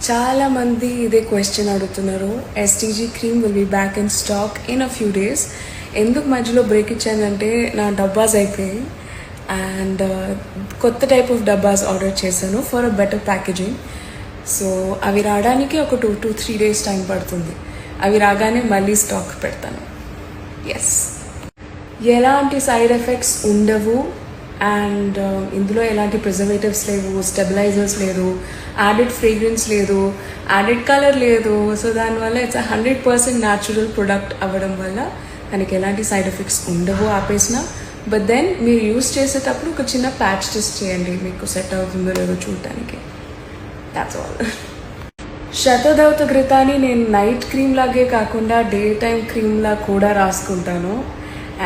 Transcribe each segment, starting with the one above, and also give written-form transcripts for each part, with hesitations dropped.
చాలా మంది ఇదే క్వశ్చన్ అడుగుతున్నారు. STG cream will be back in stock in a few days. ఎందుకు మధ్యలో బ్రేక్ ఇచ్చానంటే నా డబ్బాస్ అయిపోయాయి అండ్ కొత్త టైప్ ఆఫ్ డబ్బాస్ ఆర్డర్ చేశాను for a better packaging. So అవి రావడానికి ఒక 2 to 3 days టైం పడుతుంది. అవి రాగానే మళ్ళీ స్టాక్ పెడతాను. ఎస్, ఎలాంటి సైడ్ ఎఫెక్ట్స్ ఉండవు అండ్ ఇందులో ఎలాంటి ప్రిజర్వేటివ్స్ లేవు, స్టెబిలైజర్స్ లేదు, యాడెడ్ ఫ్రేగ్రెన్స్ లేదు, యాడెడ్ కలర్ లేదు. సో దానివల్ల ఇట్స్ 100% న్యాచురల్ ప్రొడక్ట్ అవ్వడం వల్ల దానికి ఎలాంటి సైడ్ ఎఫెక్ట్స్ ఉండవు ఆపేసిన. బట్ దెన్ మీరు యూస్ చేసేటప్పుడు ఒక చిన్న ప్యాచ్ టెస్ట్ చేయండి, మీకు సెట్ అవుతుందో లేదో చూడటానికి. That's all. శతదౌత ఘృతాన్ని నేను నైట్ క్రీమ్ లాగే కాకుండా డే టైమ్ క్రీమ్ లా కూడా రాసుకుంటాను.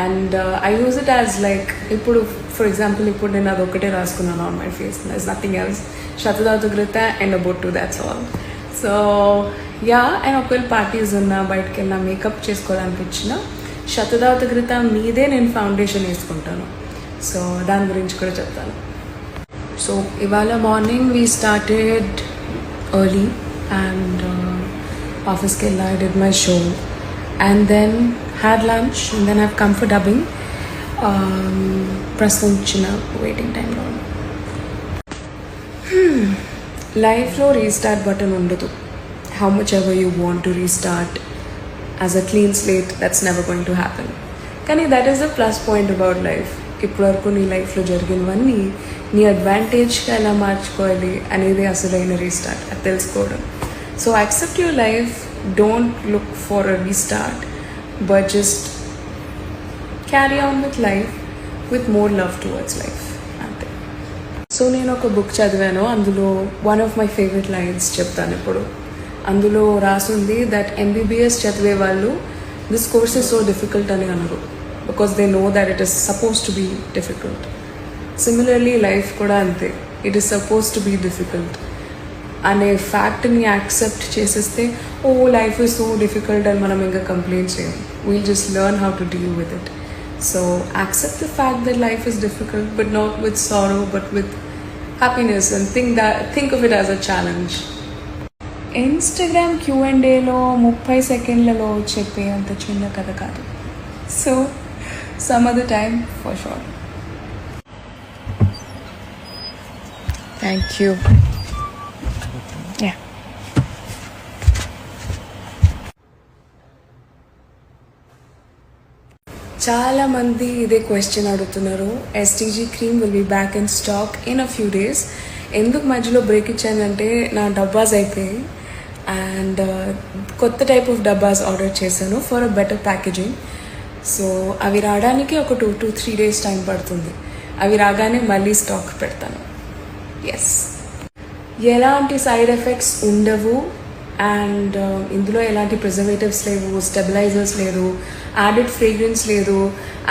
And I use it as like, ఇప్పుడు ఫర్ ఎగ్జాంపుల్ ఇప్పుడు నేను అది ఒకటే రాసుకున్నాను on my face, that's nothing else. శతదౌత ఘృత అండ్ అ బొట్టు, that's all. So yeah, and ఒకవేళ పార్టీస్ ఉన్నా, బయటకు వెళ్ళినా, మేకప్ చేసుకోవాలనిపించిన శతదౌత ఘృత మీదే నేను ఫౌండేషన్ వేసుకుంటాను. సో దాని గురించి కూడా చెప్తాను. సో ఇవాళ morning we started early and office ke I did my show and then had lunch and then I've come for dubbing. Prastham china waiting time lo life lo restart button undadu. How much ever you want to restart as a clean slate, that's never going to happen. Kani that is the plus point about life. ఇప్పటివరకు నీ లైఫ్లో జరిగినవన్నీ నీ అడ్వాంటేజ్గా ఎలా మార్చుకోవాలి అనేది అసలైన restart, అది తెలుసుకోవడం. So accept your life, don't look for a restart, but just carry on with life with more love towards life, అంతే. సో నేను ఒక బుక్ చదివాను, అందులో one of my favourite lines చెప్తాను ఇప్పుడు. అందులో రాసుంది దట్ ఎంబీబీఎస్ చదివే వాళ్ళు this course is so difficult అని అనరు, because they know that it is supposed to be difficult. Similarly, life kuda ante, it is supposed to be difficult. అనే ఫ్యాక్ట్ని యాక్సెప్ట్ చేసేస్తే oh life is so difficult అని మనం ఇంకా complaint చేయం. We'll just learn how to deal with it. So accept the fact that life is difficult, but not with sorrow, but with happiness, and think of it as a challenge. Instagram Q&Aలో 30 సెకండ్లలో చెప్పే అంత చిన్న కథ కాదు. So some other time for sure. Thank you. Yeah. చాలా మంది ఇదే క్వశ్చన్ అడుగుతున్నారు. STG cream will be back in stock in a few days. ఎందుకు మధ్యలో బ్రేక్ ఇచ్చానంటే నా డబ్బాస్ అయిపోయాయి అండ్ కొత్త టైప్ ఆఫ్ డబ్బాస్ ఆర్డర్ చేశాను for a better packaging. So అవి రావడానికి ఒక 2 to 3 days టైం పడుతుంది. అవి రాగానే మళ్ళీ స్టాక్ పెడతాను. ఎస్, ఎలాంటి సైడ్ ఎఫెక్ట్స్ ఉండవు అండ్ ఇందులో ఎలాంటి ప్రిజర్వేటివ్స్ లేవు, స్టెబిలైజర్స్ లేదు, యాడెడ్ ఫ్రేగ్రెన్స్ లేదు,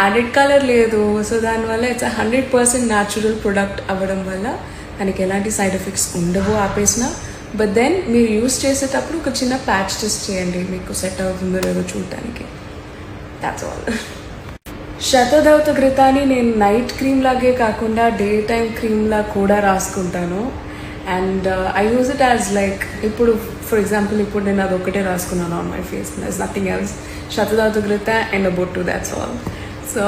యాడెడ్ కలర్ లేదు. సో దానివల్ల ఇట్స్ 100% న్యాచురల్ ప్రొడక్ట్ అవ్వడం వల్ల దానికి ఎలాంటి సైడ్ ఎఫెక్ట్స్ ఉండవు ఆపేసిన. బట్ దెన్ మీరు యూస్ చేసేటప్పుడు ఒక చిన్న ప్యాచ్ టెస్ట్ చేయండి, మీకు సెట్ అవుతుందో లేదో చూడటానికి. That's all. శతదౌత ఘృతాన్ని నేను నైట్ క్రీమ్ లాగే కాకుండా డే టైమ్ క్రీమ్ లా కూడా రాసుకుంటాను. And I use it as like, ఇప్పుడు ఫర్ ఎగ్జాంపుల్ ఇప్పుడు నేను అది ఒకటే రాసుకున్నాను on my face, that's nothing else. శతదౌత ఘృత అండ్ అ బొట్టు, that's all. So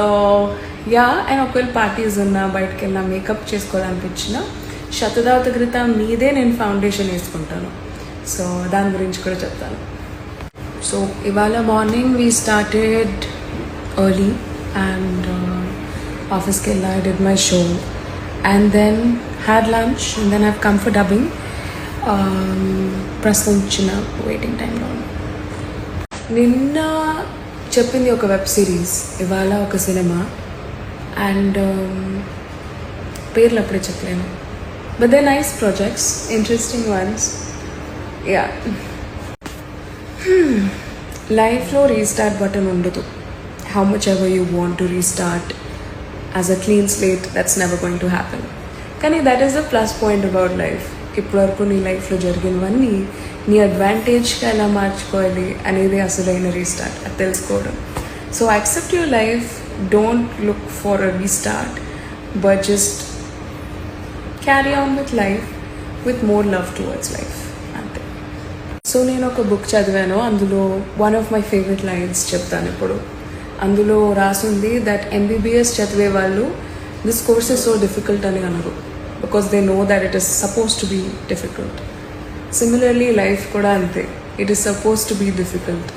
yeah, and ఒకవేళ పార్టీస్ ఉన్నా, బయటకు వెళ్ళినా, మేకప్ చేసుకోవాలనిపించిన శతదౌత ఘృత మీదే నేను ఫౌండేషన్ వేసుకుంటాను. సో దాని గురించి కూడా చెప్తాను. సో ఇవాళ morning we started early and office ke I did my show and then had lunch and then I've come for dubbing. Prastham china waiting time lo నిన్న చెప్పింది ఒక వెబ్ సిరీస్, ఇవాళ ఒక సినిమా అండ్ పేర్లు అప్పుడే చెప్పలేను, but they nice projects, interesting once. Yeah, లైఫ్లో restart button ఉండదు. How much ever you want to restart as a clean slate, that's never going to happen. Kani that is the plus point about life. ఇప్పటివరకు నీ లైఫ్లో జరిగినవన్నీ నీ అడ్వాంటేజ్గా ఎలా మార్చుకోవాలి అనేది అసలైన రీస్టార్ట్, అది తెలుసుకోవడం. So accept your life, don't look for a restart, but just carry on with life with more love towards life, అంతే. సో నేను ఒక బుక్ చదివాను, అందులో one of my favourite lines చెప్తాను ఇప్పుడు. అందులో రాసుంది దట్ ఎంబీబీఎస్ చదివే వాళ్ళు this course is so difficult అని అనరు, because they know that it is suppose to be difficult. Similarly life కూడా అంతే, it is suppose to be difficult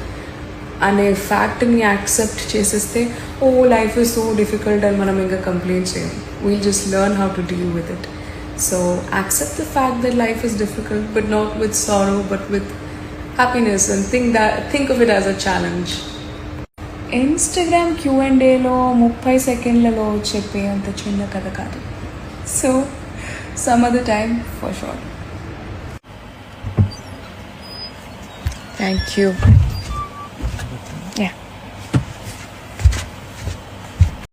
అనే ఫ్యాక్ట్ని యాక్సెప్ట్ చేసేస్తే oh life is so difficult అని మనం ఇంకా కంప్లైంట్ చేయం. We'll just learn how to deal with it. So accept the fact that life is difficult, but not with sorrow but with happiness, and think of it as a challenge. Instagram Q&Aలో 30 సెకండ్లలో చెప్పే అంత చిన్న కథ కాదు. So some other time for sure. Thank you.